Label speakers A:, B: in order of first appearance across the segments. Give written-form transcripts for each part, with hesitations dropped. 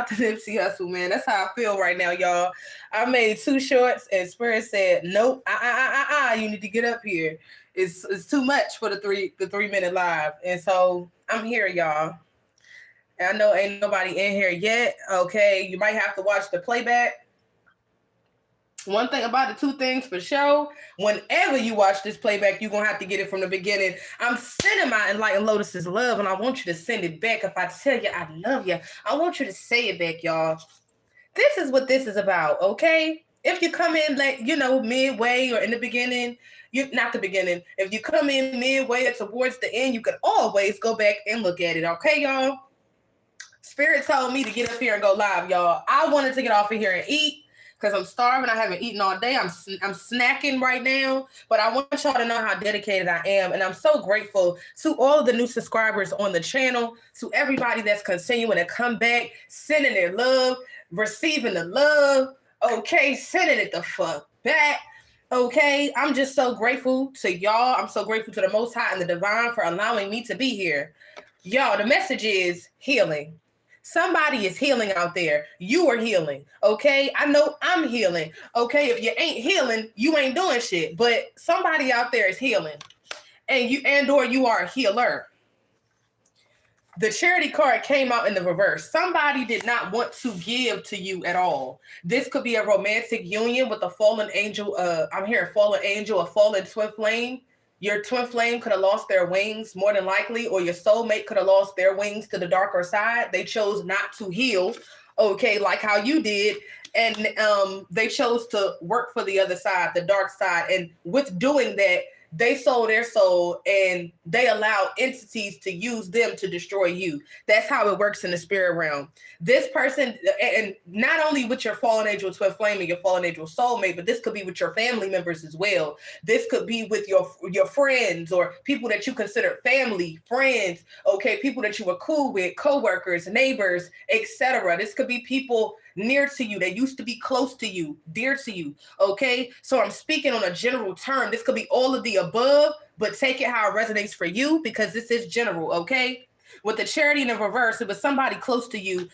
A: out to Nipsey Hussle, man. That's how I feel right now, y'all. I made 2 shorts and Spirit said, nope, you need to get up here. It's too much for the 3 minute live. And so I'm here, y'all. And I know ain't nobody in here yet. Okay, you might have to watch the playback. One thing about the 2 things for sure, whenever you watch this playback, you're going to have to get it from the beginning. I'm sending my Enlightened Lotus's love, and I want you to send it back. If I tell you I love you, I want you to say it back, y'all. This is what this is about, okay? If you come in, like, midway or in the beginning, not the beginning. If you come in midway or towards the end, you can always go back and look at it, okay, y'all? Spirit told me to get up here and go live, y'all. I wanted to get off of here and eat, because I'm starving. I haven't eaten all day. I'm snacking right now, but I want y'all to know how dedicated I am, and I'm so grateful to all of the new subscribers on the channel, to everybody that's continuing to come back, sending their love, receiving the love, okay, sending it the fuck back, okay? I'm just so grateful to y'all. I'm so grateful to the Most High and the Divine for allowing me to be here. Y'all, the message is healing. Somebody is healing out there. You are healing, okay? I know I'm healing, okay? If you ain't healing, you ain't doing shit. But somebody out there is healing, or you are a healer. The charity card came out in the reverse. Somebody did not want to give to you at all. This could be a romantic union with a fallen angel. I'm hearing fallen angel, a fallen twin flame. Your twin flame could have lost their wings, more than likely, or your soulmate could have lost their wings to the darker side. They chose not to heal, okay, like how you did. And they chose to work for the other side, the dark side. And with doing that, they sold their soul and they allow entities to use them to destroy you. That's how it works in the spirit realm. This person, and not only with your fallen angel twin flame and your fallen angel soulmate, but this could be with your family members as well. This could be with your friends or people that you consider family, friends, okay, people that you were cool with, co-workers, neighbors, etc. This could be people near to you, that used to be close to you, dear to you, okay? So I'm speaking on a general term. This could be all of the above, but take it how it resonates for you, because this is general, okay? With the charity in the reverse, it was somebody close to you,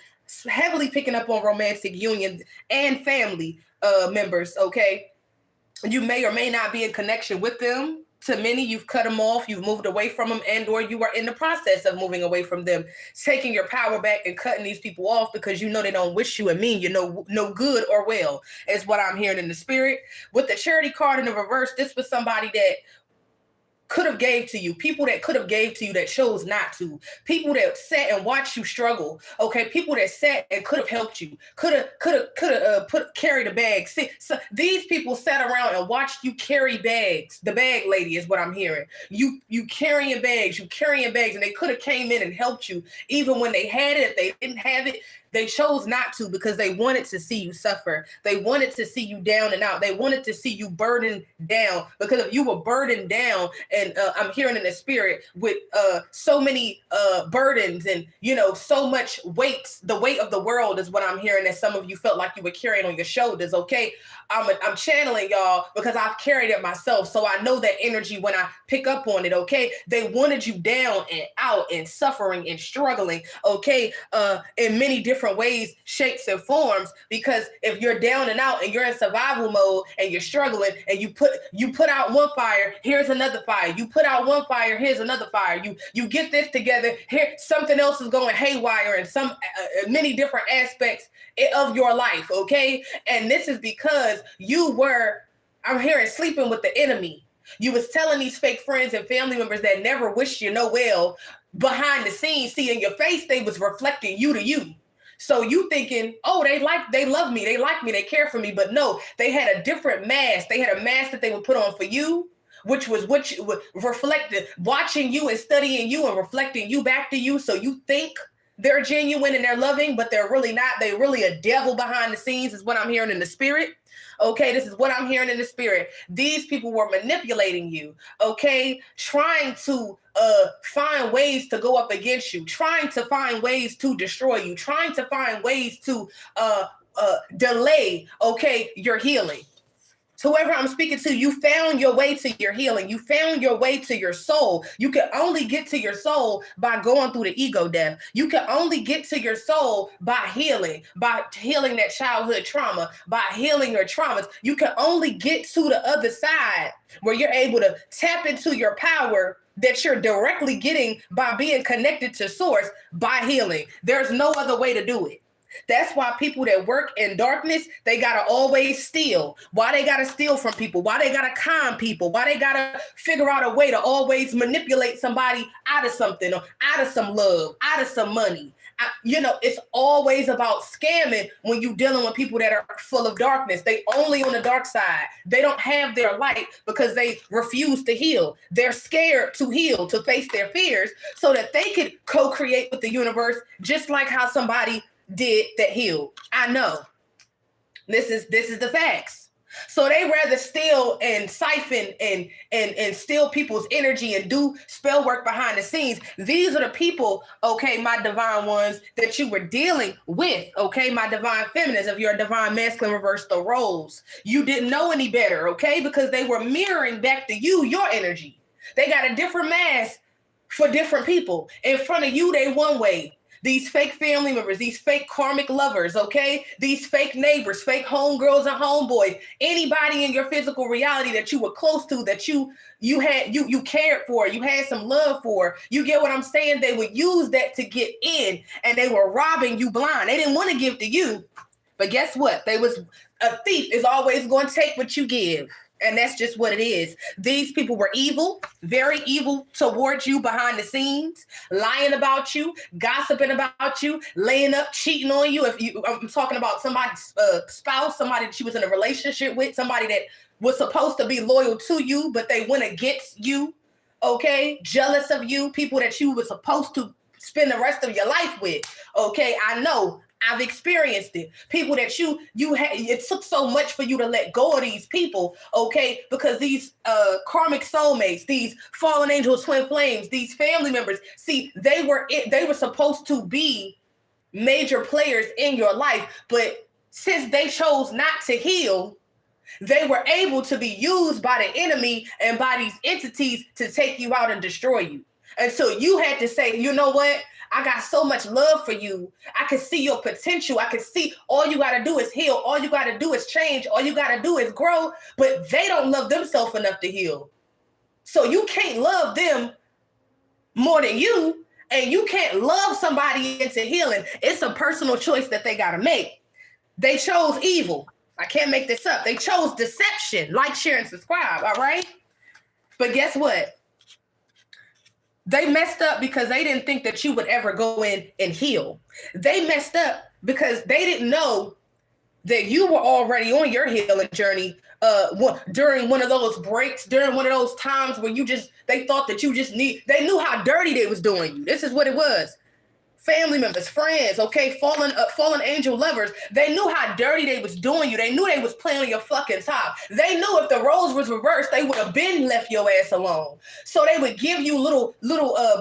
A: heavily picking up on romantic union and family members, okay? You may or may not be in connection with them. To many, you've cut them off, you've moved away from them, and or you are in the process of moving away from them, taking your power back and cutting these people off because you know they don't wish you and mean you no good or well, is what I'm hearing in the spirit. With the charity card in the reverse, this was somebody that could have gave to you, people that could have gave to you that chose not to, people that sat and watched you struggle, okay, people that sat and could have helped you, could have carried a bag. See, so these people sat around and watched you carry bags. The bag lady is what I'm hearing. You carrying bags, and they could have came in and helped you even when they had it. If they didn't have it, they chose not to because they wanted to see you suffer. They wanted to see you down and out. They wanted to see you burdened down, because if you were burdened down, and I'm hearing in the spirit with so many burdens and, so much weight, the weight of the world is what I'm hearing, that some of you felt like you were carrying on your shoulders, okay? I'm channeling y'all because I've carried it myself. So I know that energy when I pick up on it, okay? They wanted you down and out and suffering and struggling, okay? In many different ways, shapes, and forms, because if you're down and out and you're in survival mode and you're struggling and you put out one fire, here's another fire. You put out one fire, here's another fire. You get this together, here something else is going haywire in some many different aspects of your life, okay? And this is because you were, I'm hearing, sleeping with the enemy. You was telling these fake friends and family members that never wished you no well, behind the scenes, see in your face, they was reflecting you to you. So you thinking, oh, they love me, they like me, they care for me. But no, they had a different mask. They had a mask that they would put on for you, which was what you reflected, watching you and studying you and reflecting you back to you. So you think they're genuine and they're loving, but they're really not. They're really a devil behind the scenes, is what I'm hearing in the spirit. Okay, this is what I'm hearing in the spirit. These people were manipulating you, okay? Trying to find ways to go up against you, trying to find ways to destroy you, trying to find ways to delay, okay, your healing. whoever I'm speaking to, you found your way to your healing. You found your way to your soul. You can only get to your soul by going through the ego death. You can only get to your soul by healing that childhood trauma, by healing your traumas. You can only get to the other side where you're able to tap into your power that you're directly getting by being connected to source by healing. There's no other way to do it. That's why people that work in darkness, they gotta always steal. Why they gotta steal from people? Why they gotta con people? Why they gotta figure out a way to always manipulate somebody out of something, or out of some love, out of some money? It's always about scamming when you're dealing with people that are full of darkness. They only on the dark side. They don't have their light because they refuse to heal. They're scared to heal, to face their fears so that they could co-create with the universe, just like how somebody did that healed. I know. This is the facts. So they rather steal and siphon and steal people's energy and do spell work behind the scenes. These are the people, okay, my divine ones, that you were dealing with, okay, my divine feminines. If you're a divine masculine, reverse the roles. You didn't know any better, okay, because they were mirroring back to you your energy. They got a different mask for different people. In front of you, they one way. These fake family members, these fake karmic lovers, okay? These fake neighbors, fake homegirls and homeboys, anybody in your physical reality that you were close to, that you cared for, you had some love for. You get what I'm saying? They would use that to get in, and they were robbing you blind. They didn't want to give to you. But guess what? A thief is always going to take what you give. And that's just what it is. These people were evil, very evil towards you behind the scenes, lying about you, gossiping about you, laying up, cheating on you. I'm talking about somebody's spouse, somebody that she was in a relationship with, somebody that was supposed to be loyal to you, but they went against you, okay? Jealous of you, people that you were supposed to spend the rest of your life with, okay? I know. I've experienced it. People that you had, it took so much for you to let go of these people, okay? Because these karmic soulmates, these fallen angels, twin flames, these family members, see, they were supposed to be major players in your life, but since they chose not to heal, they were able to be used by the enemy and by these entities to take you out and destroy you. And so you had to say, you know what? I got so much love for you. I can see your potential. I can see all you got to do is heal. All you got to do is change. All you got to do is grow. But they don't love themselves enough to heal. So you can't love them more than you. And you can't love somebody into healing. It's a personal choice that they got to make. They chose evil. I can't make this up. They chose deception. Like, share, and subscribe. All right? But guess what? They messed up because they didn't think that you would ever go in and heal. They messed up because they didn't know that you were already on your healing journey during one of those breaks, during one of those times where they thought that they knew how dirty they was doing you. This is what it was. Family members, friends, okay, fallen angel lovers, they knew how dirty they was doing you. They knew they was playing on your fucking top. They knew if the roles was reversed, they would have been left your ass alone. So they would give you little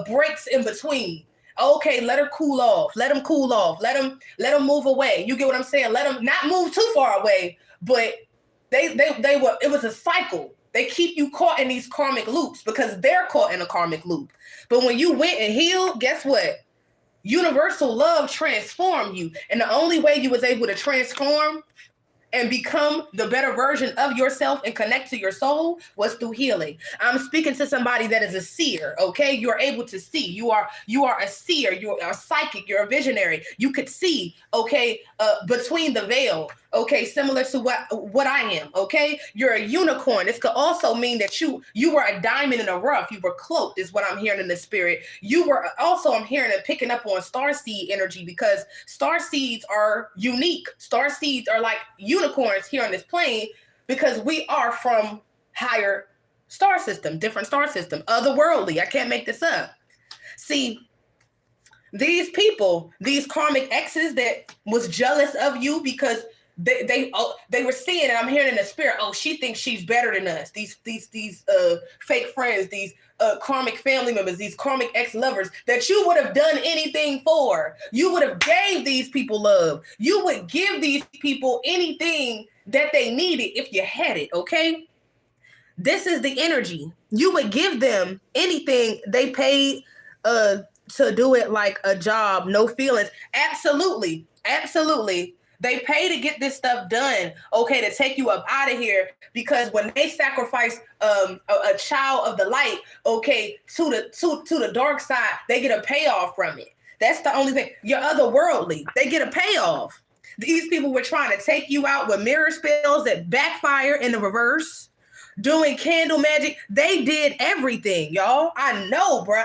A: breaks in between. Okay, let her cool off. Let them cool off. Let them move away. You get what I'm saying? Let them not move too far away, but it was a cycle. They keep you caught in these karmic loops because they're caught in a karmic loop. But when you went and healed, guess what? Universal love transformed you. And the only way you was able to transform and become the better version of yourself and connect to your soul was through healing. I'm speaking to somebody that is a seer, okay? You're able to see. You are a seer. You're a psychic. You're a visionary. You could see, okay, between the veil, okay, similar to what I am, okay? You're a unicorn. This could also mean that you were a diamond in a rough. You were cloaked is what I'm hearing in the spirit. You were also, I'm hearing and picking up on starseed energy because starseeds are unique. Starseeds are like unicorns here on this plane because we are from higher star system, different star system, otherworldly. I can't make this up. See, these people, these karmic exes that was jealous of you because they were seeing, and I'm hearing in the spirit, oh, she thinks she's better than us. These fake friends, these karmic family members, these karmic ex-lovers that you would have done anything for. You would have gave these people love. You would give these people anything that they needed if you had it, okay? This is the energy. You would give them anything they paid to do it like a job, no feelings. Absolutely. Absolutely. They pay to get this stuff done, okay, to take you up out of here, because when they sacrifice a child of the light, okay, to the dark side, they get a payoff from it. That's the only thing. You're otherworldly. They get a payoff. These people were trying to take you out with mirror spells that backfire in the reverse, doing candle magic. They did everything, y'all. I know, bro,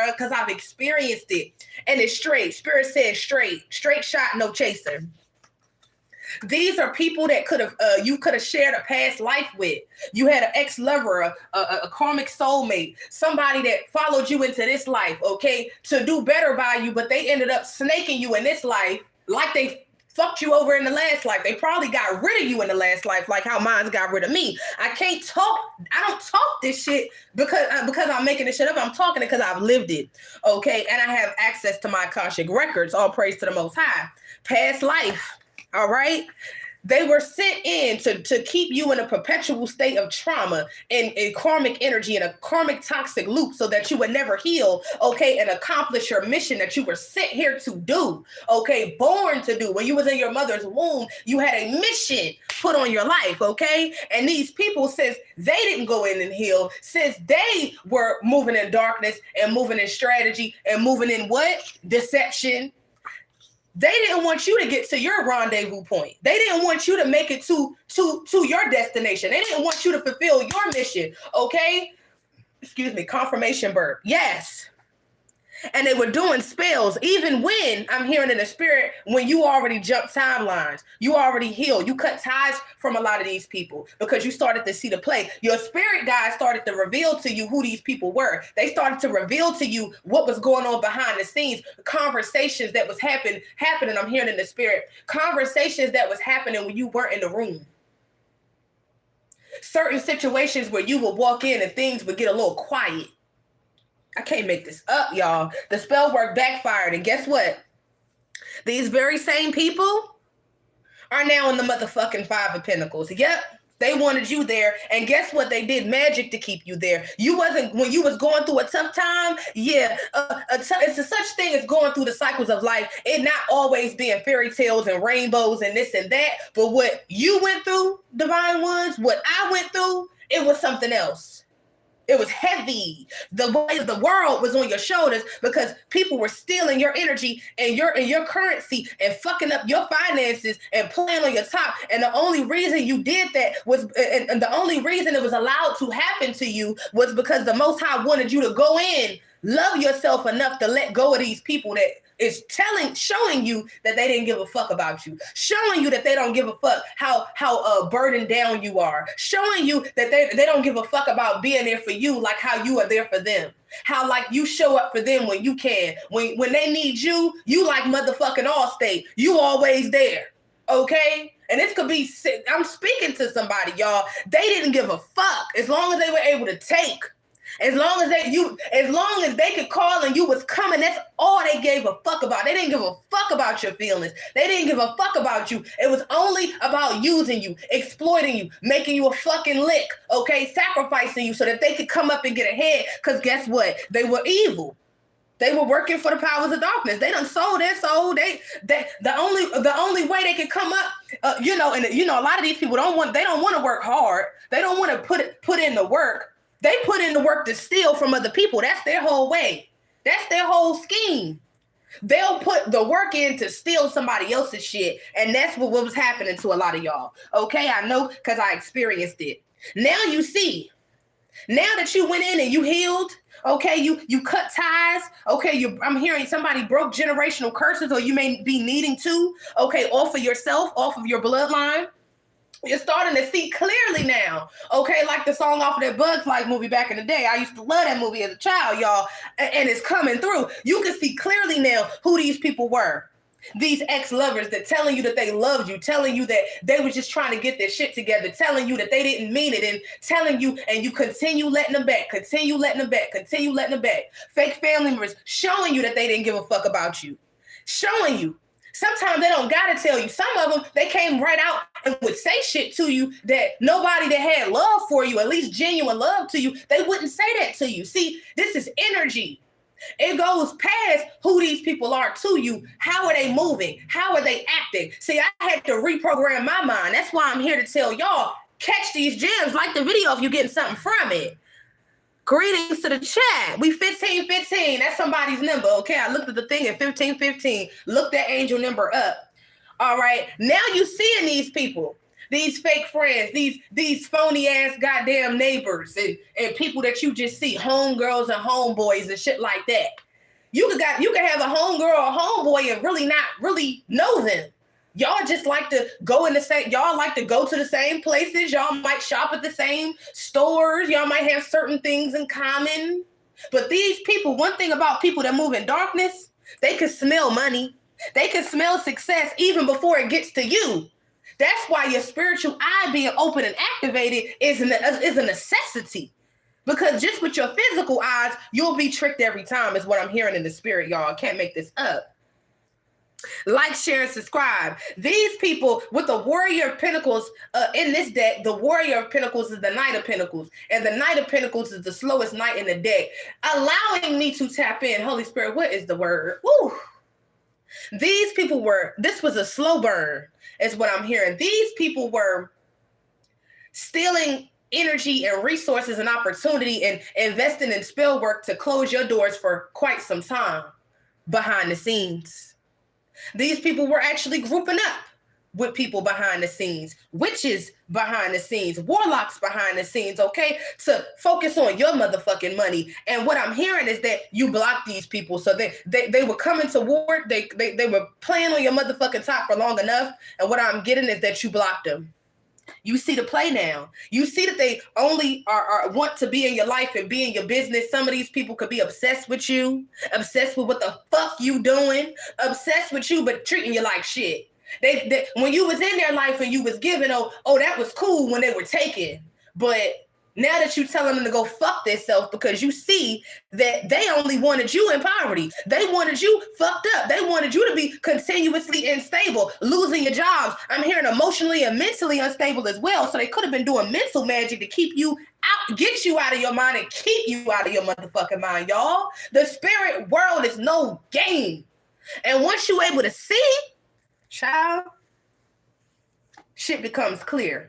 A: because I've experienced it. And it's straight. Spirit says straight shot, no chaser. These are people that you could have shared a past life with. You had an ex-lover, a karmic soulmate, somebody that followed you into this life, okay, to do better by you, but they ended up snaking you in this life like they fucked you over in the last life. They probably got rid of you in the last life, like how mine got rid of me. I don't talk this shit because I'm making this shit up. I'm talking it because I've lived it, okay? And I have access to my Akashic records. All praise to the Most High. Past life, all right? They were sent in to keep you in a perpetual state of trauma and karmic energy and a karmic toxic loop so that you would never heal, okay, and accomplish your mission that you were sent here to do, okay, born to do. When you was in your mother's womb, you had a mission put on your life, okay? And these people, since they didn't go in and heal, since they were moving in darkness and moving in strategy and moving in what? Deception. They didn't want you to get to your rendezvous point. They didn't want you to make it to your destination. They didn't want you to fulfill your mission, okay? Excuse me, confirmation burp. Yes. And they were doing spells, even when I'm hearing in the spirit, when you already jumped timelines, you already healed, you cut ties from a lot of these people because you started to see the play. Your spirit guides started to reveal to you who these people were. They started to reveal to you what was going on behind the scenes, conversations that was happening. I'm hearing in the spirit, conversations that was happening when you weren't in the room. Certain situations where you would walk in and things would get a little quiet. I can't make this up, y'all. The spell work backfired. And guess what? These very same people are now in the motherfucking Five of Pentacles. Yep. They wanted you there. And guess what? They did magic to keep you there. You wasn't, when you was going through a tough time, yeah, it's a such thing as going through the cycles of life. It not always being fairy tales and rainbows and this and that. But what you went through, Divine Ones, what I went through, it was something else. It was heavy. The weight of the world was on your shoulders because people were stealing your energy and your currency and fucking up your finances and playing on your top. And the only reason you did that was, and the only reason it was allowed to happen to you was because the Most High wanted you to go in, love yourself enough to let go of these people that is showing you that they didn't give a fuck about you, showing you that they don't give a fuck how burdened down you are, showing you that they don't give a fuck about being there for you like how you are there for them, how like you show up for them when you can, when they need you, you like motherfucking Allstate, you always there, okay? And this could be, I'm speaking to somebody, y'all, they didn't give a fuck as long as they were able to take. As long as they could call and you was coming, that's all they gave a fuck about. They didn't give a fuck about your feelings. They didn't give a fuck about you. It was only about using you, exploiting you, making you a fucking lick, okay? Sacrificing you so that they could come up and get ahead. Because guess what? They were evil. They were working for the powers of darkness. They done sold their soul. The only way they could come up, a lot of these people don't want to work hard. They don't want to put in the work. They put in the work to steal from other people. That's their whole way. That's their whole scheme. They'll put the work in to steal somebody else's shit. And that's what was happening to a lot of y'all. Okay, I know because I experienced it. Now you see. Now that you went in and you healed, okay, you cut ties, okay, I'm hearing somebody broke generational curses, or you may be needing to, okay, off of yourself, off of your bloodline. You're starting to see clearly now, okay? Like the song off of that Bugs Life movie back in the day. I used to love that movie as a child, y'all, and it's coming through. You can see clearly now who these people were. These ex-lovers that telling you that they loved you, telling you that they were just trying to get their shit together, telling you that they didn't mean it, and telling you, and you continue letting them back, continue letting them back. Fake family members showing you that they didn't give a fuck about you, showing you. Sometimes they don't gotta tell you. Some of them, they came right out and would say shit to you that nobody that had love for you, at least genuine love to you, they wouldn't say that to you. See, this is energy. It goes past who these people are to you. How are they moving? How are they acting? See, I had to reprogram my mind. That's why I'm here to tell y'all, catch these gems. Like the video if you're getting something from it. Greetings to the chat. We 1515. That's somebody's number. Okay, I looked at the thing at 1515. Look that angel number up. All right. Now you seeing these people, these fake friends, these phony ass goddamn neighbors and people that you just see, homegirls and homeboys and shit like that. You could have a homegirl or homeboy and really not really know them. Y'all just like to go in the same, y'all like to go to the same places. Y'all might shop at the same stores. Y'all might have certain things in common. But these people, one thing about people that move in darkness, they can smell money. They can smell success even before it gets to you. That's why your spiritual eye being open and activated is a necessity. Because just with your physical eyes, you'll be tricked every time is what I'm hearing in the spirit, y'all. I can't make this up. Like, share, and subscribe. These people with the Warrior of Pentacles in this deck, the Warrior of Pentacles is the Knight of Pentacles. And the Knight of Pentacles is the slowest knight in the deck. Allowing me to tap in. Holy Spirit, what is the word? Woo! These people this was a slow burn, is what I'm hearing. These people were stealing energy and resources and opportunity and investing in spell work to close your doors for quite some time behind the scenes. These people were actually grouping up with people behind the scenes, witches behind the scenes, warlocks behind the scenes, okay, to focus on your motherfucking money. And what I'm hearing is that you blocked these people. So they were coming toward, they were playing on your motherfucking top for long enough. And what I'm getting is that you blocked them. You see the play now. You see that they only want to be in your life and be in your business. Some of these people could be obsessed with you, obsessed with what the fuck you doing, obsessed with you, but treating you like shit. They when you was in their life and you was giving, oh, that was cool when they were taking. But now that you telling them to go fuck themselves because you see that they only wanted you in poverty. They wanted you fucked up. They wanted you to be continuously unstable, losing your jobs. I'm hearing emotionally and mentally unstable as well. So they could have been doing mental magic to keep you out, get you out of your mind and keep you out of your motherfucking mind, y'all. The spirit world is no game. And once you're able to see, child, shit becomes clear.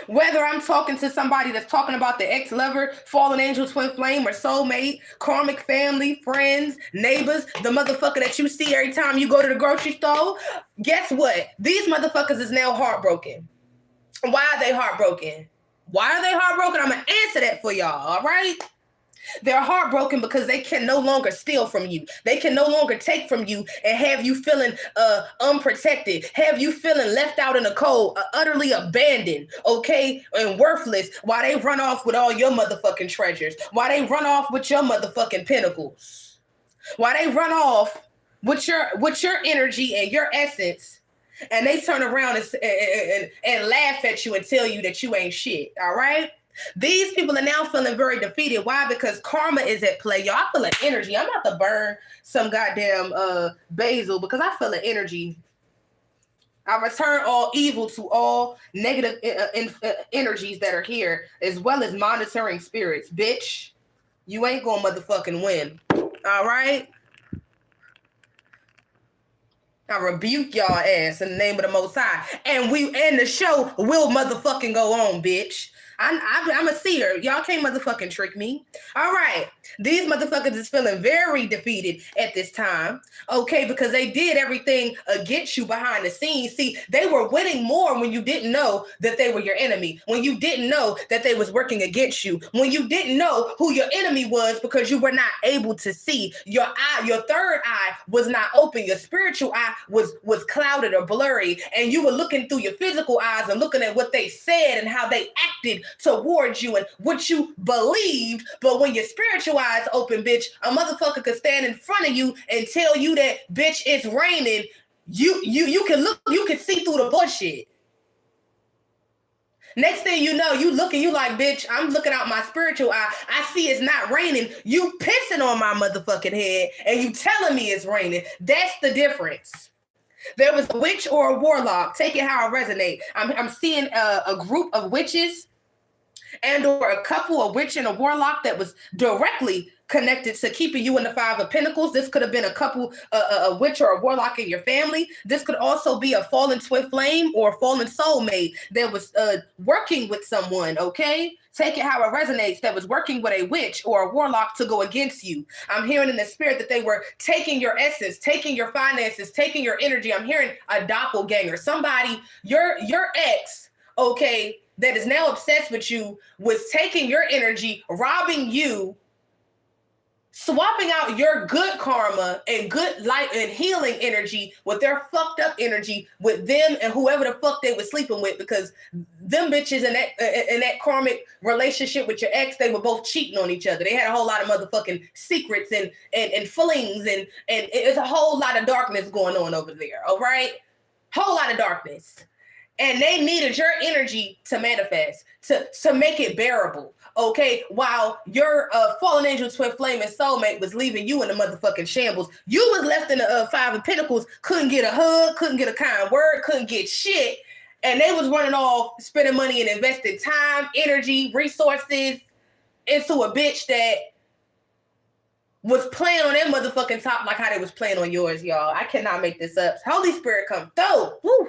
A: Whether I'm talking to somebody that's talking about the ex-lover, fallen angel, twin flame, or soulmate, karmic family, friends, neighbors, the motherfucker that you see every time you go to the grocery store, guess what? These motherfuckers is now heartbroken. Why are they heartbroken? Why are they heartbroken? I'm going to answer that for y'all, all right? They're heartbroken because they can no longer steal from you. They can no longer take from you and have you feeling unprotected, have you feeling left out in the cold, utterly abandoned, okay, and worthless while they run off with all your motherfucking treasures, while they run off with your motherfucking pinnacles, while they run off with your energy and your essence, and they turn around and laugh at you and tell you that you ain't shit, all right? These people are now feeling very defeated. Why? Because karma is at play. Y'all, I feel an energy. I'm about to burn some goddamn basil because I feel an energy. I return all evil to all negative energies that are here, as well as monitoring spirits. Bitch, you ain't gonna motherfucking win. All right? I rebuke y'all ass in the name of the Most High. And the show will motherfucking go on, bitch. I'm a seer. Y'all can't motherfucking trick me. All right. These motherfuckers is feeling very defeated at this time. Okay, because they did everything against you behind the scenes. See, they were winning more when you didn't know that they were your enemy. When you didn't know that they was working against you. When you didn't know who your enemy was because you were not able to see. Your eye, your third eye was not open. Your spiritual eye was clouded or blurry. And you were looking through your physical eyes and looking at what they said and how they acted towards you and what you believed. But when your spiritual eyes open, bitch, a motherfucker could stand in front of you and tell you that, bitch, it's raining. You can look, you can see through the bullshit. Next thing you know, you looking, you like, bitch, I'm looking out my spiritual eye. I see it's not raining. You pissing on my motherfucking head and you telling me it's raining. That's the difference. There was a witch or a warlock. Take it how it resonate. I'm seeing a group of witches and or a couple, a witch and a warlock that was directly connected to keeping you in the Five of Pentacles. This could have been a couple, a witch or a warlock in your family. This could also be a fallen twin flame or a fallen soulmate that was working with someone, okay? Take it how it resonates, that was working with a witch or a warlock to go against you. I'm hearing in the spirit that they were taking your essence, taking your finances, taking your energy. I'm hearing a doppelganger. Somebody, your ex, okay, that is now obsessed with you, was taking your energy, robbing you, swapping out your good karma and good light and healing energy with their fucked up energy with them and whoever the fuck they were sleeping with, because them bitches in that karmic relationship with your ex, they were both cheating on each other. They had a whole lot of motherfucking secrets and flings and it's a whole lot of darkness going on over there, all right? Whole lot of darkness. And they needed your energy to manifest, to make it bearable, okay? While your fallen angel, twin flame, and soulmate was leaving you in the motherfucking shambles. You was left in the Five of Pentacles, couldn't get a hug, couldn't get a kind word, couldn't get shit. And they was running off, spending money and investing time, energy, resources into a bitch that was playing on their motherfucking top like how they was playing on yours, y'all. I cannot make this up. Holy Spirit come through. Woo.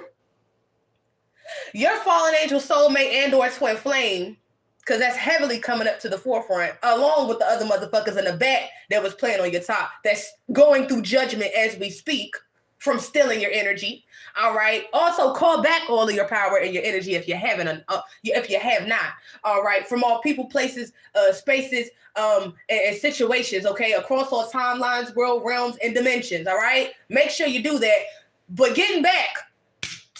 A: Your fallen angel, soulmate, and or twin flame, because that's heavily coming up to the forefront, along with the other motherfuckers in the back that was playing on your top, that's going through judgment as we speak from stealing your energy. All right. Also, call back all of your power and your energy if you haven't, if you have not. All right. From all people, places, spaces, and situations. Okay, across all timelines, world, realms, and dimensions. All right. Make sure you do that. But getting back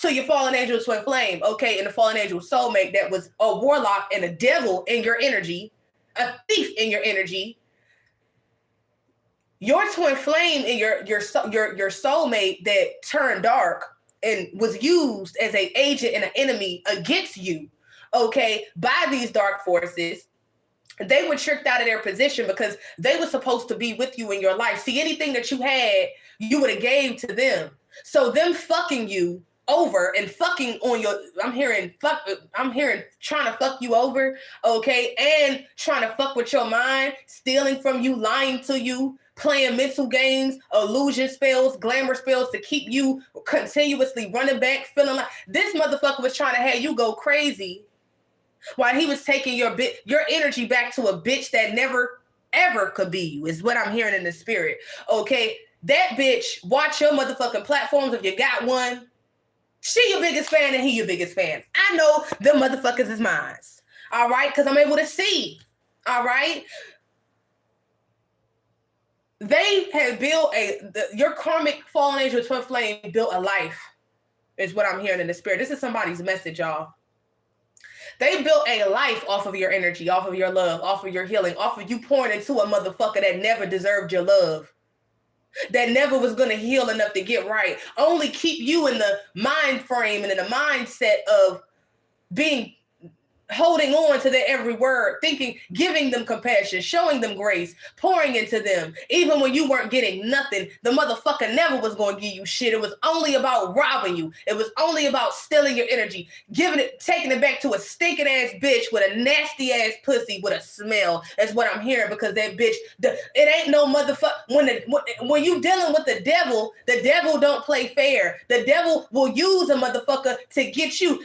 A: to your fallen angel, twin flame, okay, and the fallen angel soulmate that was a warlock and a devil in your energy, a thief in your energy. Your twin flame and your soulmate that turned dark and was used as an agent and an enemy against you, okay, by these dark forces. They were tricked out of their position because they were supposed to be with you in your life. See, anything that you had, you would have gave to them. So them fucking you over and fucking on your, I'm hearing trying to fuck you over, okay, and trying to fuck with your mind, stealing from you, lying to you, playing mental games, illusion spells, glamour spells to keep you continuously running back, feeling like this motherfucker was trying to have you go crazy while he was taking your energy back to a bitch that never ever could be you, is what I'm hearing in the spirit, okay? That bitch, watch your motherfucking platforms if you got one. She your biggest fan and he your biggest fan. I know them motherfuckers is mine. All right? Because I'm able to see. All right? They have built your karmic fallen angel twin flame built a life, is what I'm hearing in the spirit. This is somebody's message, y'all. They built a life off of your energy, off of your love, off of your healing, off of you pouring into a motherfucker that never deserved your love, that never was going to heal enough to get right, only keep you in the mind frame and in the mindset of being, holding on to their every word, thinking, giving them compassion, showing them grace, pouring into them. Even when you weren't getting nothing, the motherfucker never was going to give you shit. It was only about robbing you. It was only about stealing your energy, taking it back to a stinking ass bitch with a nasty ass pussy with a smell. That's what I'm hearing, because that bitch, it ain't no motherfucker. When you dealing with the devil don't play fair. The devil will use a motherfucker to get you.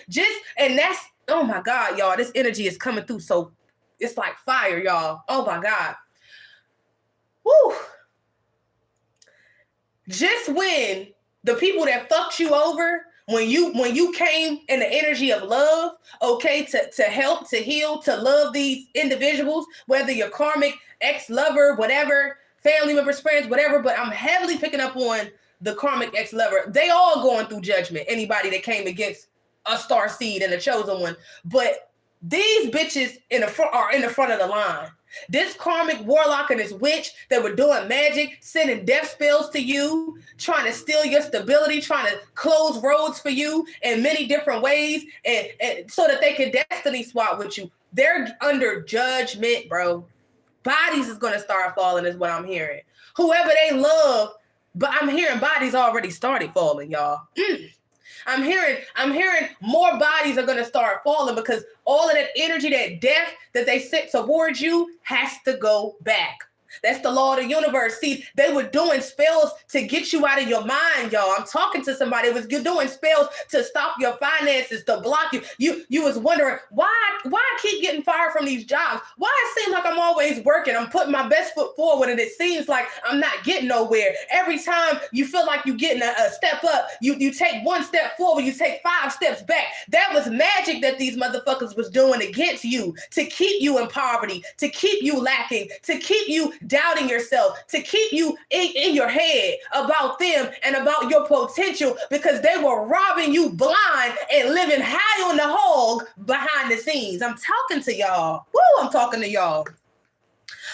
A: And that's, oh my God, y'all, this energy is coming through. So it's like fire, y'all. Oh my God. Woo. Just when the people that fucked you over, when you came in the energy of love, okay, to help, to heal, to love these individuals, whether you're karmic, ex-lover, whatever, family members, friends, whatever, but I'm heavily picking up on the karmic ex-lover. They all going through judgment. Anybody that came against a star seed and a chosen one, but these bitches are in the front of the line. This karmic warlock and this witch that were doing magic, sending death spells to you, trying to steal your stability, trying to close roads for you in many different ways, and so that they can destiny swap with you. They're under judgment, bro. Bodies is gonna start falling, is what I'm hearing. Whoever they love, But I'm hearing bodies already started falling, y'all. I'm hearing more bodies are gonna start falling because all of that energy, that death that they sent towards you has to go back. That's the law of the universe. See, they were doing spells to get you out of your mind, y'all. I'm talking to somebody who was doing spells to stop your finances, to block you. You was wondering, why I keep getting fired from these jobs? Why it seems like I'm always working? I'm putting my best foot forward and it seems like I'm not getting nowhere. Every time you feel like you're getting a step up, you take one step forward, you take 5 steps back. That was magic that these motherfuckers was doing against you to keep you in poverty, to keep you lacking, to keep you doubting yourself, to keep you in your head about them and about your potential, because they were robbing you blind and living high on the hog behind the scenes. I'm talking to y'all. Woo, I'm talking to y'all.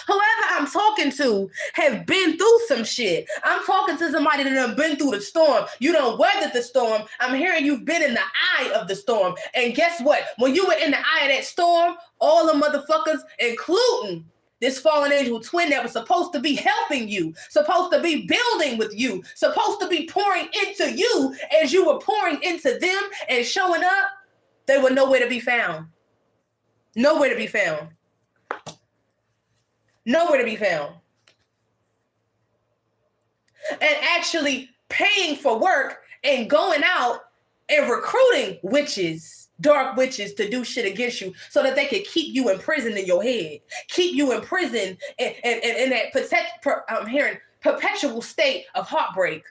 A: Whoever I'm talking to have been through some shit. I'm talking to somebody that have been through the storm. You done weathered the storm. I'm hearing you've been in the eye of the storm. And guess what? When you were in the eye of that storm, all the motherfuckers, including this fallen angel twin that was supposed to be helping you, supposed to be building with you, supposed to be pouring into you as you were pouring into them and showing up, they were nowhere to be found. Nowhere to be found. Nowhere to be found. And actually paying for work and going out and recruiting witches, dark witches, to do shit against you so that they could keep you in prison in your head, keep you in prison in that I'm hearing perpetual state of heartbreak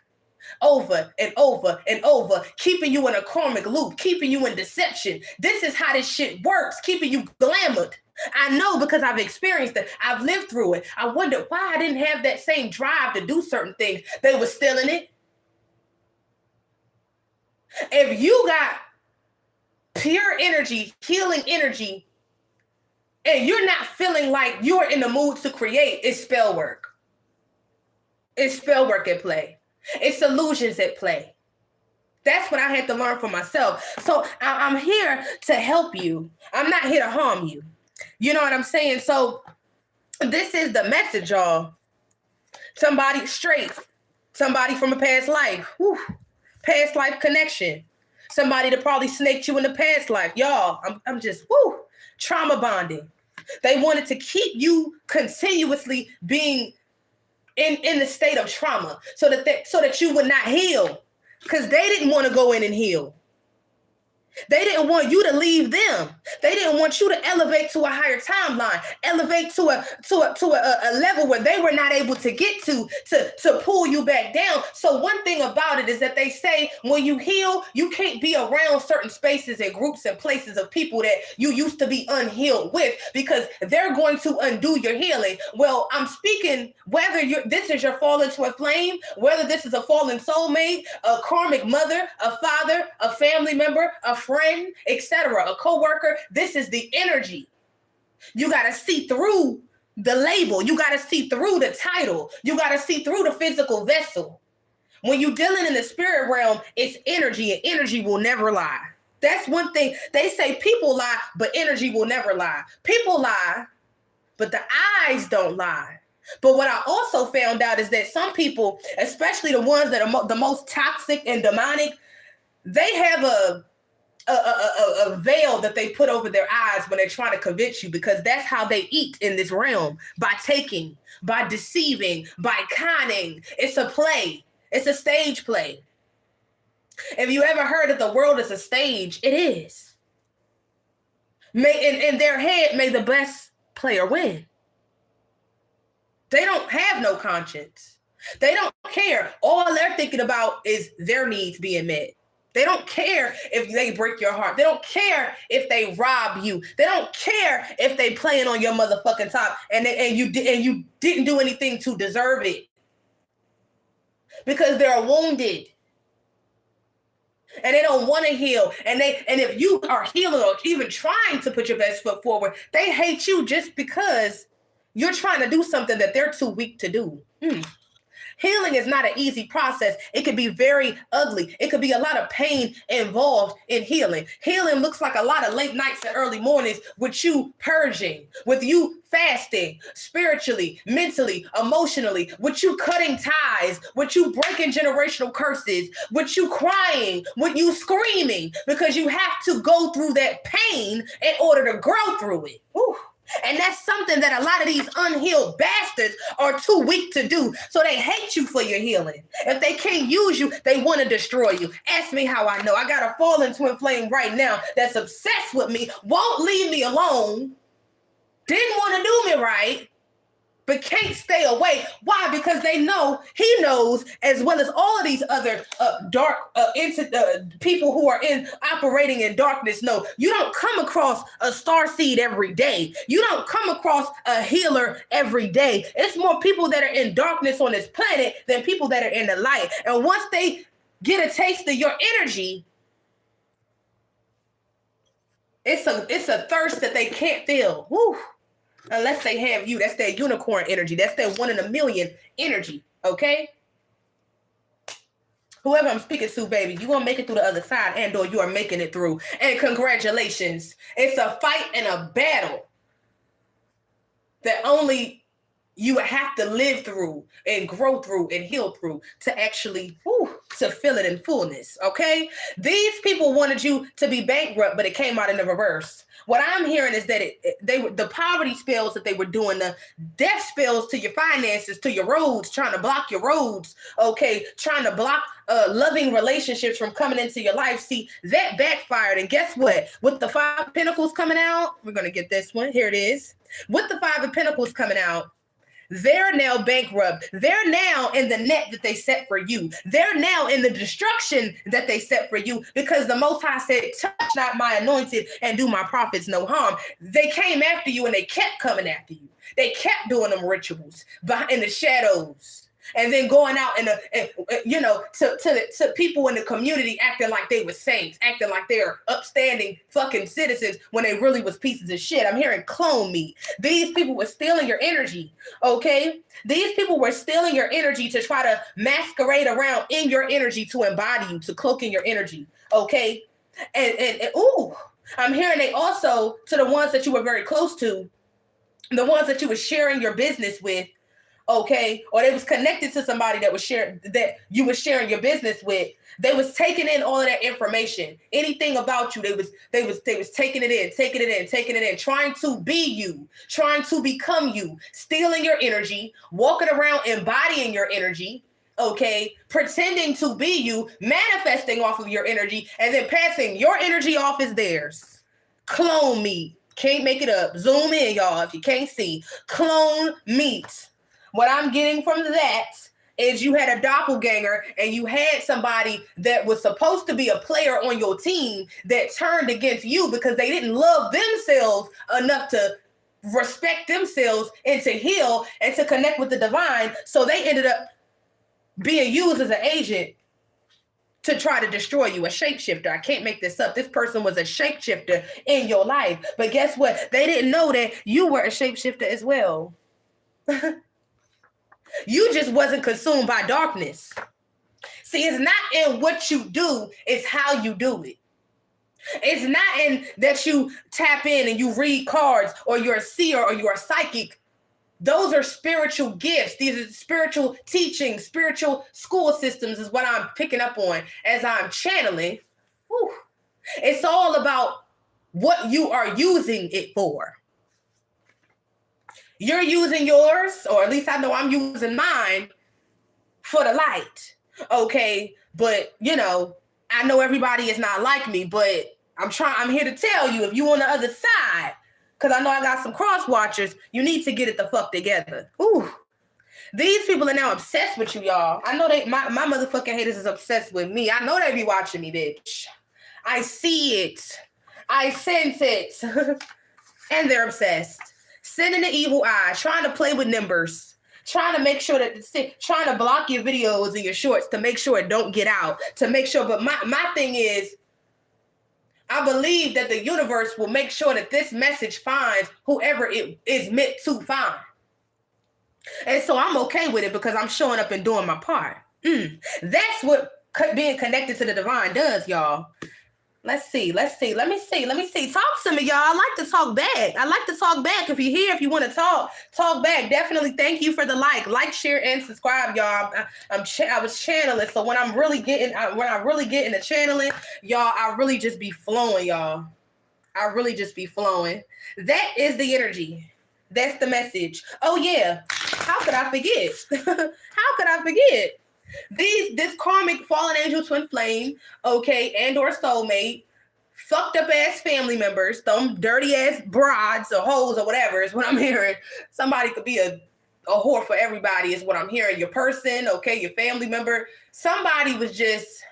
A: over and over and over, keeping you in a karmic loop, keeping you in deception. This is how this shit works, keeping you glamored. I know because I've experienced it. I've lived through it. I wonder why I didn't have that same drive to do certain things. They were stealing it. If you got pure energy, healing energy, and you're not feeling like you're in the mood to create, it's spell work. It's spell work at play. It's illusions at play. That's what I had to learn for myself. So I'm here to help you. I'm not here to harm you. You know what I'm saying? So this is the message, y'all. Somebody straight. Somebody from a past life. Whew. Past life connection. Somebody that probably snaked you in the past life. Y'all, I'm just, trauma bonding. They wanted to keep you continuously being in the state of trauma so that you would not heal, because they didn't want to go in and heal. They didn't want you to leave them. They didn't want you to elevate to a higher timeline, elevate to a level where they were not able to get to pull you back down. So one thing about it is that they say when you heal, you can't be around certain spaces and groups and places of people that you used to be unhealed with, because they're going to undo your healing. Well, I'm speaking whether this is your fallen twin flame, whether this is a fallen soulmate, a karmic mother, a father, a family member, a friend, etc., a co-worker. This is the energy. You got to see through the label. You got to see through the title. You got to see through the physical vessel. When you're dealing in the spirit realm, it's energy, and energy will never lie. That's one thing. They say people lie, but energy will never lie. People lie, but the eyes don't lie. But what I also found out is that some people, especially the ones that are the most toxic and demonic, they have a veil that they put over their eyes when they're trying to convince you, because that's how they eat in this realm, by taking, by deceiving, by conning. It's a play. It's a stage play. If you ever heard that the world is a stage, it is. In their head, may the best player win. They don't have no conscience. They don't care. All they're thinking about is their needs being met. They don't care if they break your heart. They don't care if they rob you. They don't care if they playing on your motherfucking top and you didn't do anything to deserve it, because they're wounded and they don't want to heal. And if you are healing or even trying to put your best foot forward, they hate you just because you're trying to do something that they're too weak to do. Healing is not an easy process. It could be very ugly. It could be a lot of pain involved in healing. Healing looks like a lot of late nights and early mornings with you purging, with you fasting, spiritually, mentally, emotionally, with you cutting ties, with you breaking generational curses, with you crying, with you screaming, because you have to go through that pain in order to grow through it. Whew. And that's something that a lot of these unhealed bastards are too weak to do. So they hate you for your healing. If they can't use you, they want to destroy you. Ask me how I know. I got a fallen twin flame right now that's obsessed with me, won't leave me alone, didn't want to do me right, but can't stay away. Why? Because they know, he knows, as well as all of these other dark people who are operating in darkness know, you don't come across a starseed every day. You don't come across a healer every day. It's more people that are in darkness on this planet than people that are in the light. And once they get a taste of your energy, it's a thirst that they can't feel. Woo. Unless they have you. That's that unicorn energy. That's that 1 in a million energy. Okay? Whoever I'm speaking to, baby, you're going to make it through the other side, and or you are making it through. And congratulations. It's a fight and a battle that only you have to live through and grow through and heal through to actually, to feel it in fullness. Okay? These people wanted you to be bankrupt, but it came out in the reverse. What I'm hearing is that the poverty spells that they were doing, the death spells to your finances, to your roads, trying to block your roads, okay, trying to block loving relationships from coming into your life. See, that backfired. And guess what? With the 5 of Pentacles coming out, we're going to get this one. Here it is. With the 5 of Pentacles coming out, they're now bankrupt. They're now in the net that they set for you. They're now in the destruction that they set for you, because the Most High said, touch not my anointed and do my prophets no harm. They came after you and they kept coming after you. They kept doing them rituals in the shadows. And then going out to people in the community acting like they were saints, acting like they're upstanding fucking citizens when they really was pieces of shit. I'm hearing clone meat. These people were stealing your energy, okay? These people were stealing your energy to try to masquerade around in your energy, to embody you, to cloak in your energy, okay? And I'm hearing they also, to the ones that you were very close to, the ones that you were sharing your business with, okay, or they was connected to somebody that you was sharing your business with. They was taking in all of that information, anything about you. They was taking it in, trying to be you, trying to become you, stealing your energy, walking around embodying your energy, okay, pretending to be you, manifesting off of your energy, and then passing your energy off as theirs. Clone meat. Can't make it up. Zoom in, y'all, if you can't see. Clone meat. What I'm getting from that is you had a doppelganger, and you had somebody that was supposed to be a player on your team that turned against you because they didn't love themselves enough to respect themselves and to heal and to connect with the divine. So they ended up being used as an agent to try to destroy you, a shapeshifter. I can't make this up. This person was a shapeshifter in your life. But guess what? They didn't know that you were a shapeshifter as well. You just wasn't consumed by darkness. See, it's not in what you do, it's how you do it. It's not in that you tap in and you read cards, or you're a seer, or you're a psychic. Those are spiritual gifts. These are spiritual teachings, spiritual school systems is what I'm picking up on as I'm channeling. Whew. It's all about what you are using it for. You're using yours, or at least I know I'm using mine for the light. Okay. But I know everybody is not like me, but I'm here to tell you, if you on the other side, because I know I got some cross watchers, you need to get it the fuck together. Ooh. These people are now obsessed with you, y'all. I know my motherfucking haters is obsessed with me. I know they be watching me, bitch. I see it. I sense it. And they're obsessed. Sending the evil eye, trying to play with numbers, trying to make sure trying to block your videos and your shorts to make sure it don't get out, to make sure. But my thing is, I believe that the universe will make sure that this message finds whoever it is meant to find. And so I'm okay with it because I'm showing up and doing my part. That's what being connected to the divine does, y'all. Let's see. Let me see. Talk to me, y'all. I like to talk back. If you're here, if you want to talk back. Definitely thank you for the like, share, and subscribe, y'all. I was channeling, so when I really get into channeling, y'all, I really just be flowing, y'all. I really just be flowing. That is the energy. That's the message. Oh yeah. How could I forget? How could I forget? This karmic fallen angel twin flame, okay, and or soulmate, fucked up ass family members, them dirty ass broads or hoes or whatever is what I'm hearing. Somebody could be a whore for everybody is what I'm hearing. Your person, okay, your family member. Somebody was just,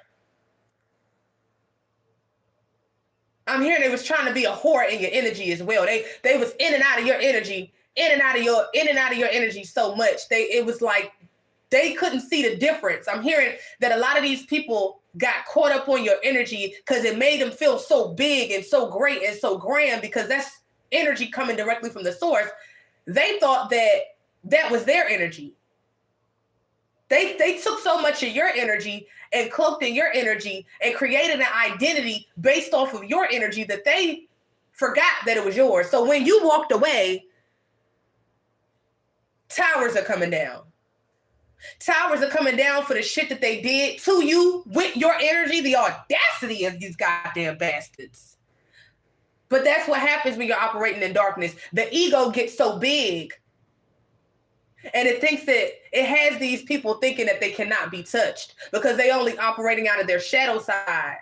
A: I'm hearing they was trying to be a whore in your energy as well. They was in and out of your energy, in and out of your energy so much. It was like they couldn't see the difference. I'm hearing that a lot of these people got caught up on your energy because it made them feel so big and so great and so grand because that's energy coming directly from the source. They thought that was their energy. They took so much of your energy and cloaked in your energy and created an identity based off of your energy that they forgot that it was yours. So when you walked away, towers are coming down. Towers are coming down for the shit that they did to you with your energy, the audacity of these goddamn bastards. But that's what happens when you're operating in darkness. The ego gets so big and it thinks that it has these people thinking that they cannot be touched because they only operating out of their shadow side,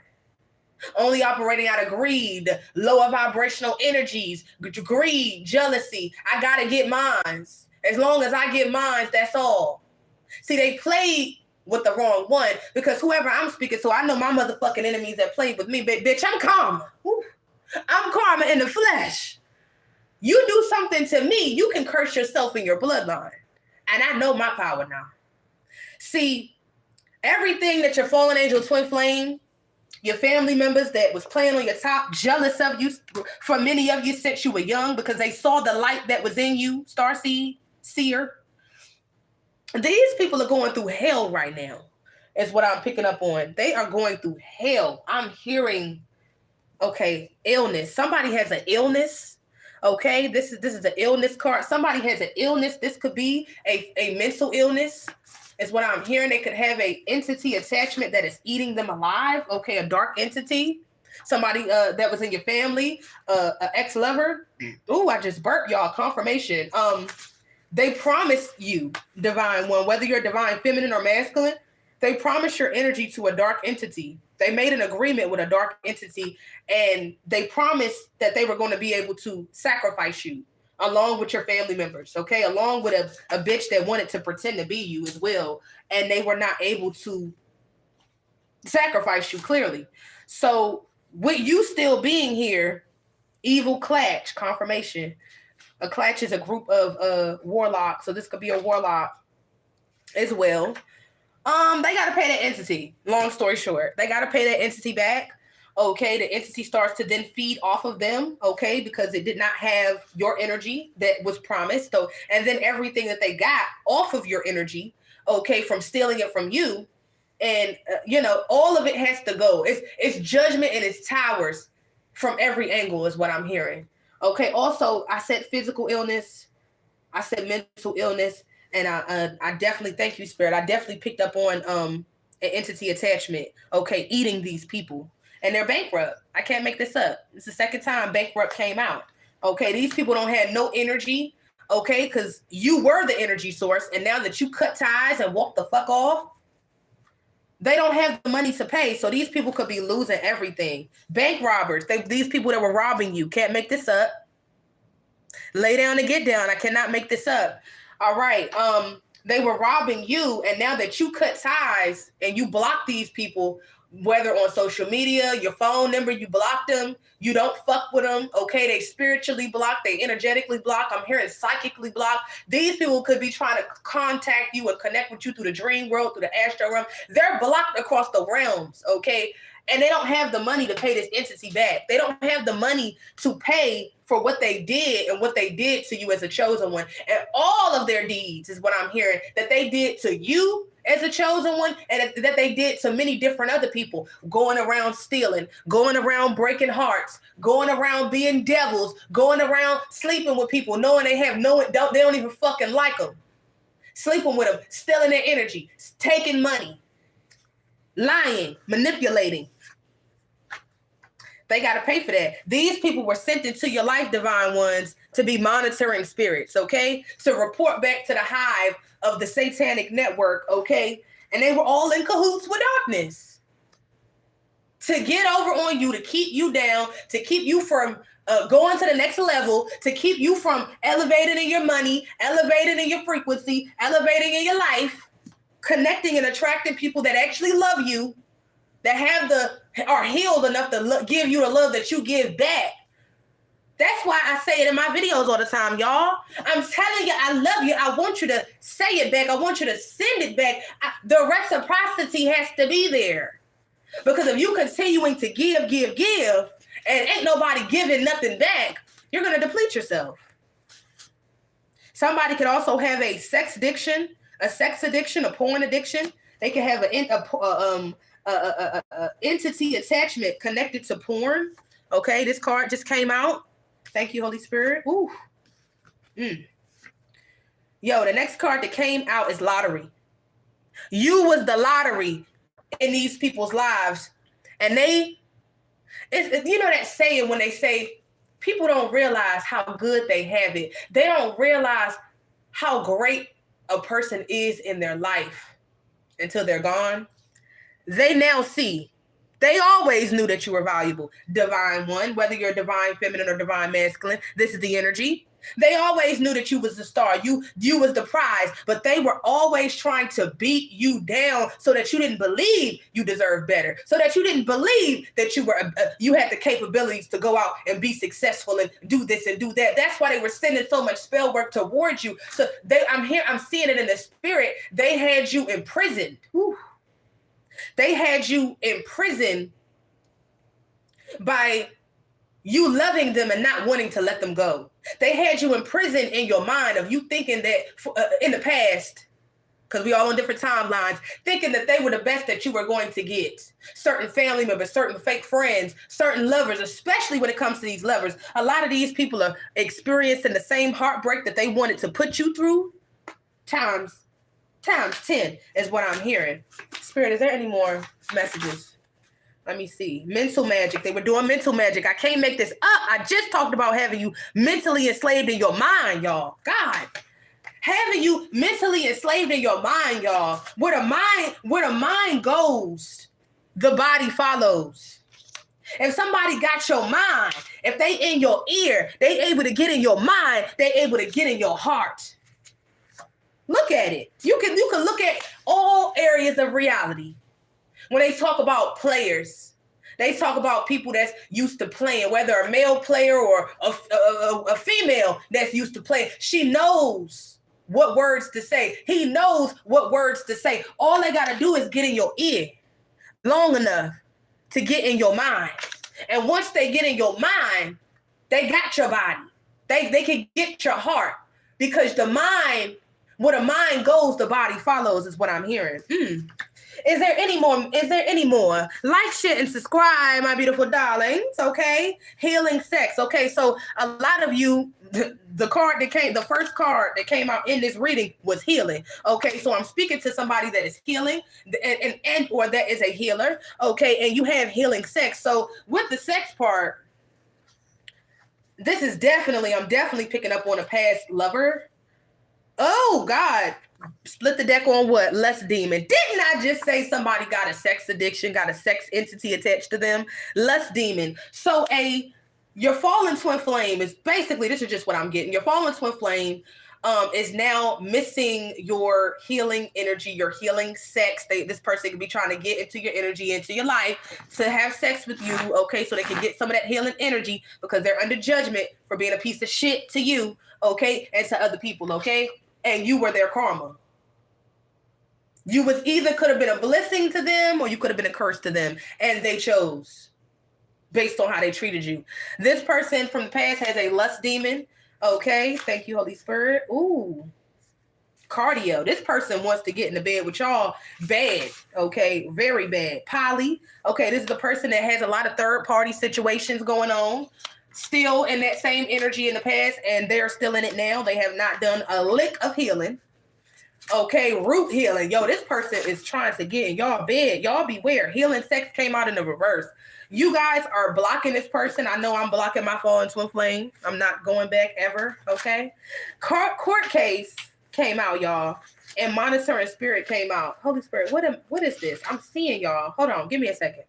A: only operating out of greed, lower vibrational energies, greed, jealousy. I got to get mine. As long as I get mine, that's all. See, they played with the wrong one because whoever I'm speaking to, I know my motherfucking enemies that played with me, bitch, I'm karma. I'm karma in the flesh. You do something to me, you can curse yourself in your bloodline. And I know my power now. See, everything that your fallen angel twin flame, your family members that was playing on your top, jealous of you, for many of you since you were young because they saw the light that was in you, starseed, seer. These people are going through hell right now, is what I'm picking up on. They are going through hell. I'm hearing, okay, illness. Somebody has an illness. Okay, this is an illness card. Somebody has an illness. This could be a mental illness, is what I'm hearing. They could have a entity attachment that is eating them alive. Okay, a dark entity. Somebody that was in your family, an ex-lover. Ooh, I just burped, y'all. Confirmation. They promise you, divine one, whether you're divine feminine or masculine, they promise your energy to a dark entity. They made an agreement with a dark entity and they promised that they were going to be able to sacrifice you along with your family members, okay? Along with a bitch that wanted to pretend to be you as well. And they were not able to sacrifice you, clearly. So with you still being here, evil Klatch, confirmation. A Klatch is a group of warlocks, so this could be a warlock as well. They gotta pay that entity. Long story short, they gotta pay that entity back. Okay, the entity starts to then feed off of them. Okay, because it did not have your energy that was promised. So, and then everything that they got off of your energy, okay, from stealing it from you, and all of it has to go. It's judgment and it's towers from every angle, is what I'm hearing. Okay. Also, I said physical illness. I said mental illness. And I definitely, thank you, Spirit. I definitely picked up on an entity attachment. Okay. Eating these people. And they're bankrupt. I can't make this up. It's the second time bankrupt came out. Okay. These people don't have no energy. Okay. Because you were the energy source. And now that you cut ties and walk the fuck off, they don't have the money to pay. So these people could be losing everything. Bank robbers. These people that were robbing you. Can't make this up. Lay down and get down. I cannot make this up. All right. They were robbing you. And now that you cut ties and you block these people, whether on social media, your phone number, you block them, you don't fuck with them, okay? They spiritually block, they energetically block, I'm hearing psychically block. These people could be trying to contact you and connect with you through the dream world, through the astral realm. They're blocked across the realms, okay? And they don't have the money to pay this entity back. They don't have the money to pay for what they did and what they did to you as a chosen one. And all of their deeds is what I'm hearing, that they did to you as a chosen one, and that they did to many different other people, going around stealing, going around breaking hearts, going around being devils, going around sleeping with people, knowing they don't even fucking like them, sleeping with them, stealing their energy, taking money, lying, manipulating. They got to pay for that. These people were sent into your life, divine ones, to be monitoring spirits, okay? To report back to the hive of the satanic network, okay? And they were all in cahoots with darkness. To get over on you, to keep you down, to keep you from going to the next level, to keep you from elevating in your money, elevating in your frequency, elevating in your life, connecting and attracting people that actually love you, that are healed enough to give you the love that you give back. That's why I say it in my videos all the time, y'all. I'm telling you, I love you. I want you to say it back. I want you to send it back. The reciprocity has to be there. Because if you continuing to give, and ain't nobody giving nothing back, you're going to deplete yourself. Somebody could also have a sex addiction, a porn addiction. They could have an entity attachment connected to porn. Okay, this card just came out. Thank you, Holy Spirit. Ooh. Yo, the next card that came out is lottery. You was the lottery in these people's lives. And you know that saying when they say people don't realize how good they have it. They don't realize how great a person is in their life until they're gone. They now see. They always knew that you were valuable. Divine one, whether you're divine feminine or divine masculine, this is the energy. They always knew that you was the star. You was the prize, but they were always trying to beat you down so that you didn't believe you deserved better, so that you didn't believe that you had the capabilities to go out and be successful and do this and do that. That's why they were sending so much spell work towards you. So I'm seeing it in the spirit. They had you imprisoned. Whew. They had you in prison by you loving them and not wanting to let them go. They had you in prison in your mind of you thinking that in the past, because we all on different timelines, thinking that they were the best that you were going to get. Certain family members, certain fake friends, certain lovers, especially when it comes to these lovers. A lot of these people are experiencing the same heartbreak that they wanted to put you through times 10 is what I'm hearing. Spirit, is there any more messages? Let me see. Mental magic. They were doing mental magic. I can't make this up. I just talked about having you mentally enslaved in your mind, y'all. God. Having you mentally enslaved in your mind, y'all. Where the mind goes, the body follows. If somebody got your mind, if they in your ear, they able to get in your mind, they able to get in your heart. Look at it. You can look at all areas of reality. When they talk about players, they talk about people that's used to playing, whether a male player or a female that's used to playing. She knows what words to say. He knows what words to say. All they got to do is get in your ear long enough to get in your mind. And once they get in your mind, they got your body. They can get your heart, because the mind, where the mind goes, the body follows, is what I'm hearing. Is there any more? Like, share, and subscribe, my beautiful darlings, okay? Healing sex, okay? So a lot of you, the first card that came out in this reading was healing, okay? So I'm speaking to somebody that is healing and or that is a healer, okay? And you have healing sex. So with the sex part, I'm definitely picking up on a past lover. Oh, God. Split the deck on what? Lust demon. Didn't I just say somebody got a sex addiction, got a sex entity attached to them? Lust demon. So your fallen twin flame is basically, this is just what I'm getting. Your fallen twin flame is now missing your healing energy, your healing sex. This person could be trying to get into your energy, into your life, to have sex with you, okay, so they can get some of that healing energy because they're under judgment for being a piece of shit to you, okay, and to other people, okay? And you were their karma. You was either could have been a blessing to them or you could have been a curse to them, and they chose based on how they treated you. This person from the past has a lust demon. Okay, thank you, Holy Spirit. Ooh, cardio. This person wants to get in the bed with y'all bad. Okay, very bad. Poly. Okay, this is the person that has a lot of third-party situations going on. Still in that same energy in the past, and they're still in it now. They have not done a lick of healing. Okay, root healing. Yo, this person is trying to get in y'all bed. Y'all beware. Healing sex came out in the reverse. You guys are blocking this person. I know I'm blocking my fallen twin flame. I'm not going back ever, okay? Court case came out, y'all, and monitoring spirit came out. Holy Spirit, what is this? I'm seeing y'all. Hold on, give me a second.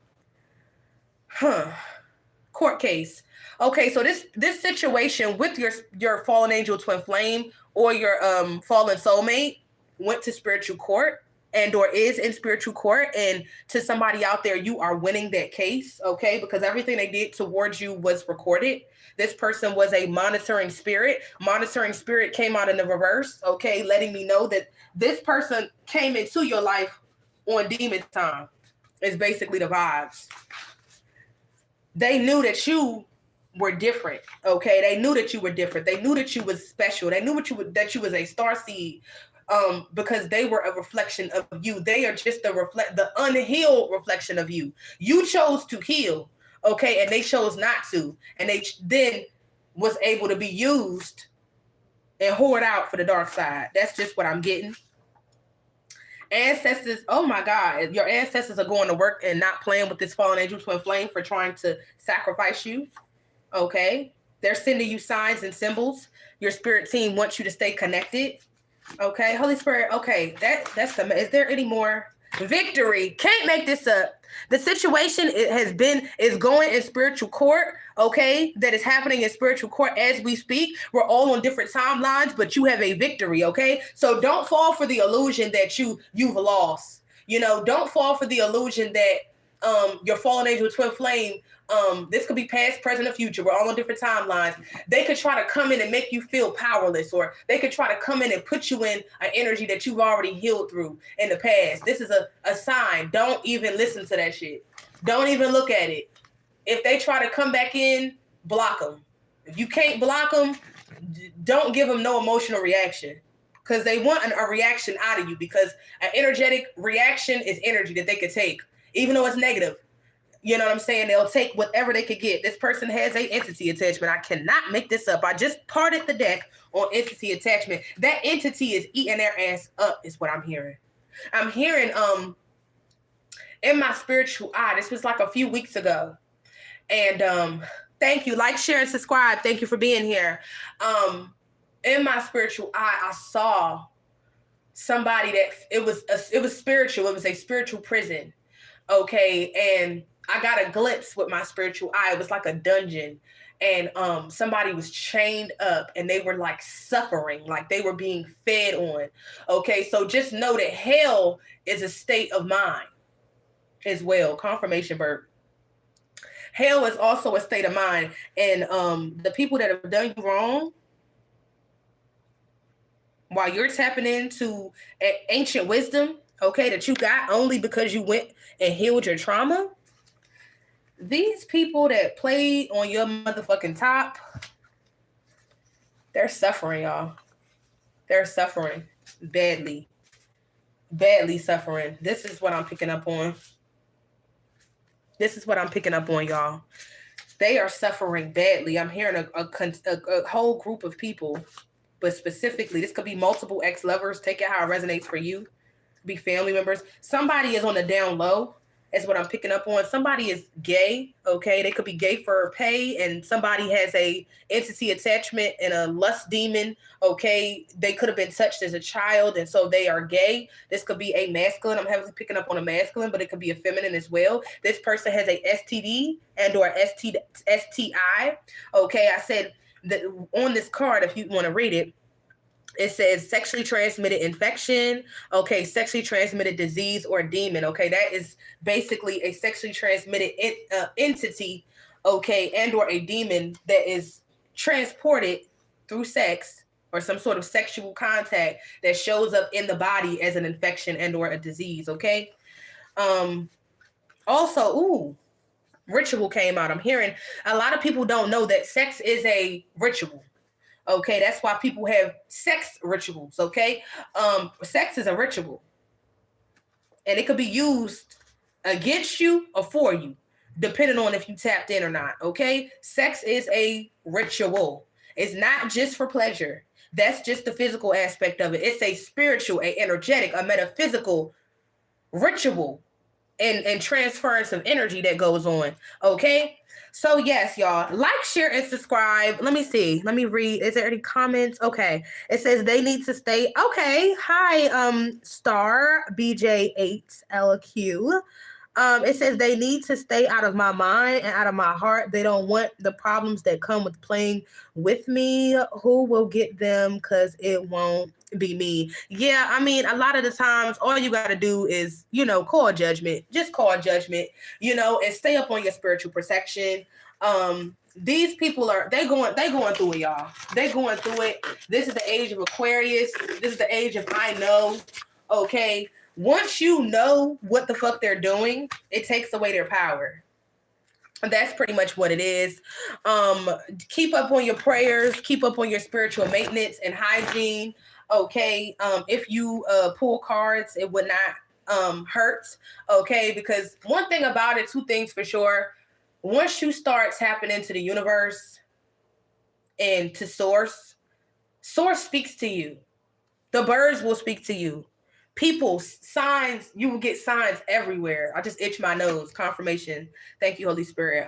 A: Court case. Okay, so this situation with your fallen angel twin flame or your fallen soulmate went to spiritual court and or is in spiritual court, and to somebody out there, you are winning that case, okay? Because everything they did towards you was recorded. This person was a monitoring spirit. Monitoring spirit came out in the reverse, okay? Letting me know that this person came into your life on demon time is basically the vibes. They knew that you were different, okay? They knew that you were different. They knew that you was special. They knew that you was a starseed. Because they were a reflection of you. They are just the unhealed reflection of you. You chose to heal, okay, and they chose not to, and they then was able to be used and hoard out for the dark side. That's just what I'm getting. Ancestors, oh my God, your ancestors are going to work and not playing with this fallen angel twin flame for trying to sacrifice you, okay? They're sending you signs and symbols. Your spirit team wants you to stay connected. Okay, Holy Spirit. Okay, that's the. Is there any more? Victory. Can't make this up. The situation is going in spiritual court. Okay, that is happening in spiritual court as we speak. We're all on different timelines, but you have a victory. Okay, so don't fall for the illusion that you've lost. You know, don't fall for the illusion that your fallen angel twin flame. This could be past, present, or future. We're all on different timelines. They could try to come in and make you feel powerless, or they could try to come in and put you in an energy that you've already healed through in the past. This is a sign. Don't even listen to that shit. Don't even look at it. If they try to come back in, block them. If you can't block them, don't give them no emotional reaction, because they want a reaction out of you, because an energetic reaction is energy that they could take, even though it's negative. You know what I'm saying? They'll take whatever they could get. This person has a entity attachment. I cannot make this up. I just parted the deck on entity attachment. That entity is eating their ass up, is what I'm hearing. I'm hearing in my spiritual eye, this was like a few weeks ago. And thank you. Like, share, and subscribe. Thank you for being here. In my spiritual eye, I saw somebody that it was spiritual. It was a spiritual prison. Okay, and I got a glimpse with my spiritual eye. It was like a dungeon, and somebody was chained up, and they were like suffering, like they were being fed on. Okay, so just know that hell is a state of mind as well. Confirmation burp. Hell is also a state of mind, and the people that have done you wrong, while you're tapping into ancient wisdom, okay, that you got only because you went and healed your trauma, these people that played on your motherfucking top, they're suffering, y'all. They're suffering badly. Badly suffering. This is what I'm picking up on. This is what I'm picking up on, y'all. They are suffering badly. I'm hearing a whole group of people, but specifically, this could be multiple ex-lovers. Take it how it resonates for you. Be family members. Somebody is on the down low. Is what I'm picking up on. Somebody is gay, okay? They could be gay for pay, and somebody has a entity attachment and a lust demon, okay? They could have been touched as a child, and so they are gay. This could be a masculine. I'm heavily picking up on a masculine, but it could be a feminine as well. This person has a STD and or STI, okay? I said that on this card, if you want to read it, It says sexually transmitted infection, okay, sexually transmitted disease or demon, okay, that is basically a sexually transmitted entity, okay, and or a demon that is transported through sex or some sort of sexual contact that shows up in the body as an infection and or a disease, okay. Also, ritual came out. I'm hearing a lot of people don't know that sex is a ritual. Okay, that's why people have sex rituals. Okay, sex is a ritual, and it could be used against you or for you, depending on if you tapped in or not. Okay, sex is a ritual. It's not just for pleasure. That's just the physical aspect of it. It's a spiritual, a energetic, a metaphysical ritual and transference of energy that goes on. Okay. So yes, y'all, like, share, and subscribe. Let me see. Let me read. Is there any comments? Okay. It says they need to stay. Okay. Hi, Star BJ8LQ. It says they need to stay out of my mind and out of my heart. They don't want the problems that come with playing with me. Who will get them? Because it won't be me. Yeah, I mean, a lot of the times, all you got to do is, call judgment. Just call judgment, and stay up on your spiritual protection. These people they going through it, y'all. They going through it. This is the age of Aquarius. This is the age of I know. Okay. Once you know what the fuck they're doing, it takes away their power. That's pretty much what it is. Keep up on your prayers. Keep up on your spiritual maintenance and hygiene. Okay. If you pull cards, it would not hurt. Okay. Because one thing about it, two things for sure. Once you start tapping into the universe and to source speaks to you. The birds will speak to you. People, signs, you will get signs everywhere. I just itch my nose. Confirmation. Thank you, Holy Spirit.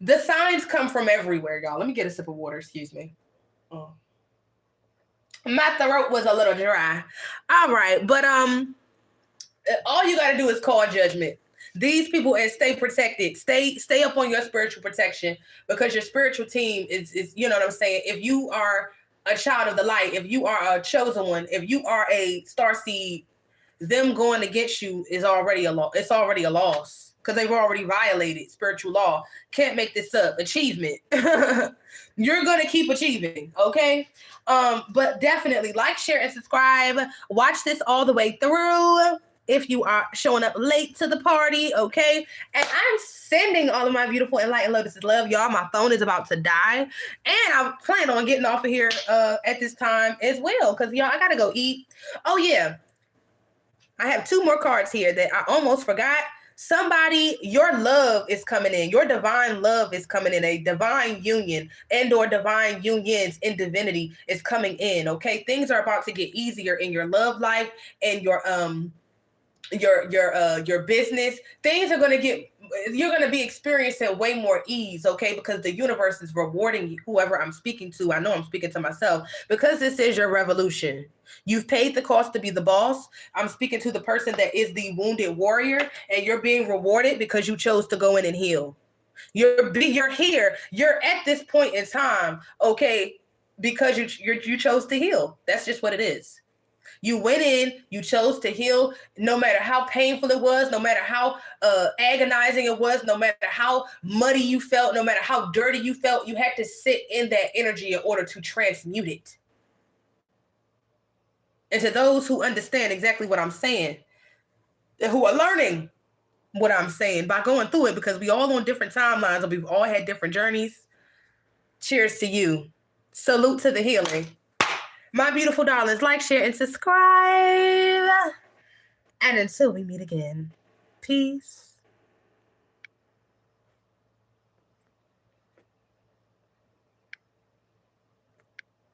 A: The signs come from everywhere, y'all. Let me get a sip of water. Excuse me. Oh. My throat was a little dry. All right, but all you got to do is call judgment. These people, and stay protected. Stay up on your spiritual protection, because your spiritual team is you know what I'm saying. If you are a child of the light, if you are a chosen one, if you are a star seed, them going against you is already a loss. It's already a loss, because they've already violated spiritual law. Can't make this up. Achievement. You're going to keep achieving. Okay. But definitely like, share, and subscribe. Watch this all the way through. If you are showing up late to the party, okay? And I'm sending all of my beautiful enlightened lotuses love, y'all. My phone is about to die. And I plan on getting off of here at this time as well, because, y'all, I got to go eat. Oh, yeah. I have 2 more cards here that I almost forgot. Somebody, your love is coming in. Your divine love is coming in. A divine union and or divine unions in divinity is coming in, okay? Things are about to get easier in your love life and your business. Things are going to get, you're going to be experiencing way more ease, okay? Because the universe is rewarding you, whoever I'm speaking to. I know I'm speaking to myself, because this is your revolution. You've paid the cost to be the boss. I'm speaking to the person that is the wounded warrior, and you're being rewarded because you chose to go in and heal. You're here. You're at this point in time, okay, because you chose to heal. That's just what it is. You went in, you chose to heal, no matter how painful it was, no matter how agonizing it was, no matter how muddy you felt, no matter how dirty you felt, you had to sit in that energy in order to transmute it. And to those who understand exactly what I'm saying, and who are learning what I'm saying by going through it, because we all on different timelines and we've all had different journeys, cheers to you. Salute to the healing. My beautiful darlings, like, share, and subscribe. And until we meet again, peace.